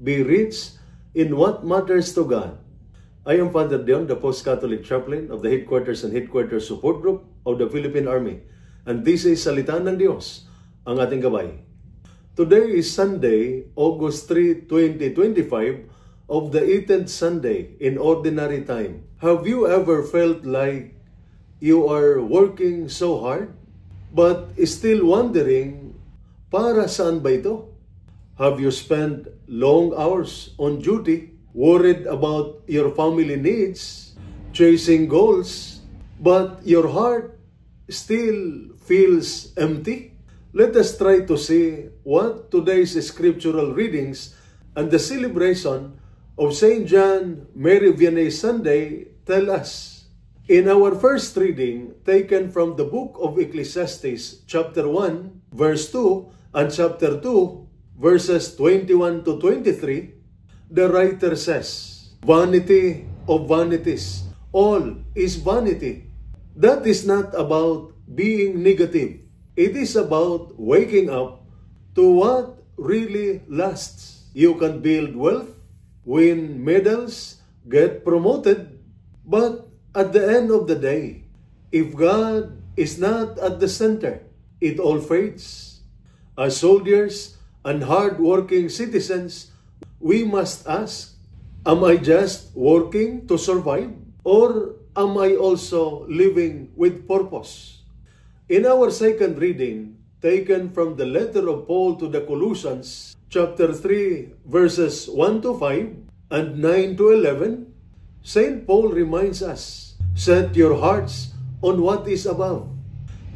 be rich in what matters to God. I am Father Dion, the Post-Catholic Chaplain of the Headquarters and Headquarters Support Group of the Philippine Army. And this is Salita ng Diyos, ang ating gabay. Today is Sunday, August 3, 2025, of the 18th Sunday in Ordinary Time. Have you ever felt like you are working so hard, but still wondering, para saan ba ito? Have you spent long hours on duty, worried about your family needs, chasing goals, but your heart still feels empty? Let us try to see what today's scriptural readings and the celebration of St. John Mary Vianney Sunday tell us. In our first reading, taken from the book of Ecclesiastes, chapter 1, verse 2, and chapter 2, verses 21 to 23, the writer says, "Vanity of vanities, all is vanity." That is not about being negative. It is about waking up to what really lasts. You can build wealth, win medals, get promoted, but at the end of the day, if God is not at the center, it all fades. As soldiers and hard-working citizens, we must ask, am I just working to survive? Or am I also living with purpose? In our second reading, taken from the letter of Paul to the Colossians, chapter 3, verses 1 to 5 and 9 to 11, St. Paul reminds us, set your hearts on what is above.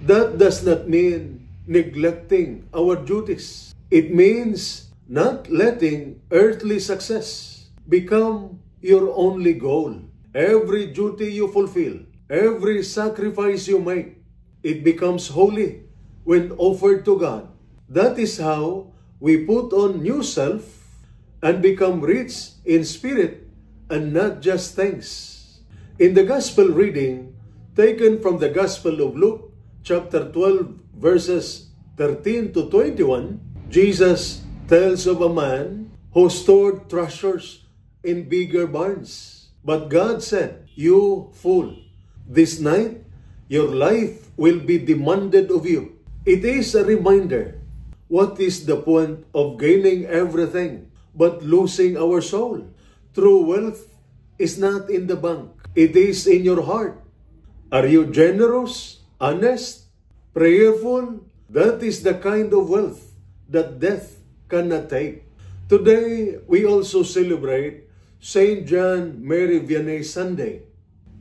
That does not mean neglecting our duties. It means not letting earthly success become your only goal. Every duty you fulfill, every sacrifice you make, it becomes holy when offered to God. That is how we put on new self and become rich in spirit and not just things. In the Gospel reading, taken from the Gospel of Luke, chapter 12, verses 13 to 21, Jesus tells of a man who stored treasures in bigger barns. But God said, "You fool, this night your life will be demanded of you." It is a reminder, what is the point of gaining everything but losing our soul? True wealth is not in the bank. It is in your heart. Are you generous, honest, prayerful? That is the kind of wealth that death cannot take. Today, we also celebrate St. John Mary Vianney Sunday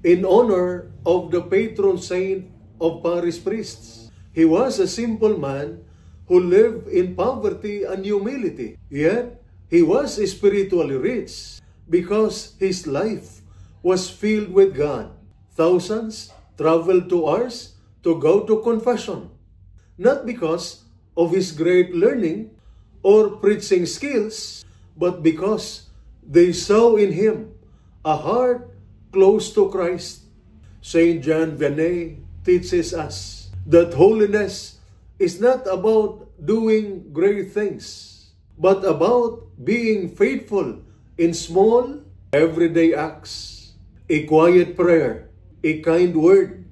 in honor of the patron saint of parish priests. He was a simple man who lived in poverty and humility, yet he was spiritually rich because his life was filled with God. Thousands traveled to Ars to go to confession, not because of his great learning or preaching skills, but because they saw in him a heart close to Christ. St. John Vianney teaches us that holiness is not about doing great things, but about being faithful in small, everyday acts. A quiet prayer, a kind word,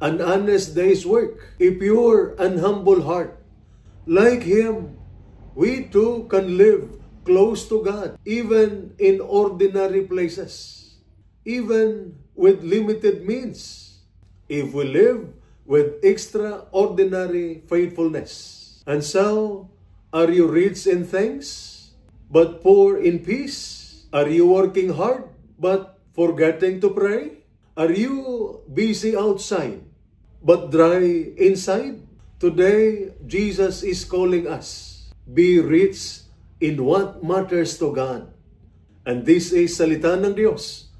an honest day's work, a pure and humble heart. Like him, we too can live close to God, even in ordinary places, even with limited means, if we live with extraordinary faithfulness. And so, are you rich in things, but poor in peace? Are you working hard, but forgetting to pray? Are you busy outside, but dry inside? Today, Jesus is calling us, be rich in what matters to God. And this is Salita ng Diyos,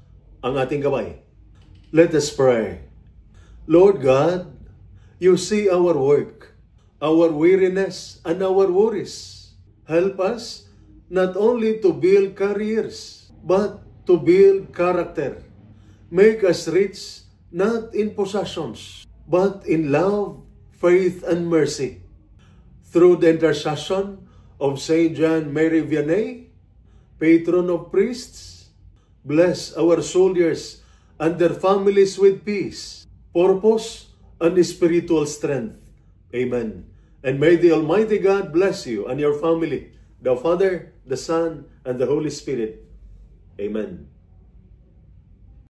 ang ating gabay. Let us pray. Lord God, you see our work, our weariness, and our worries. Help us not only to build careers, but to build character. Make us rich not in possessions, but in love, faith, and mercy. Through the intercession of St. John Mary Vianney, patron of priests. Bless our soldiers and their families with peace, purpose, and spiritual strength. Amen. And may the Almighty God bless you and your family, the Father, the Son, and the Holy Spirit. Amen.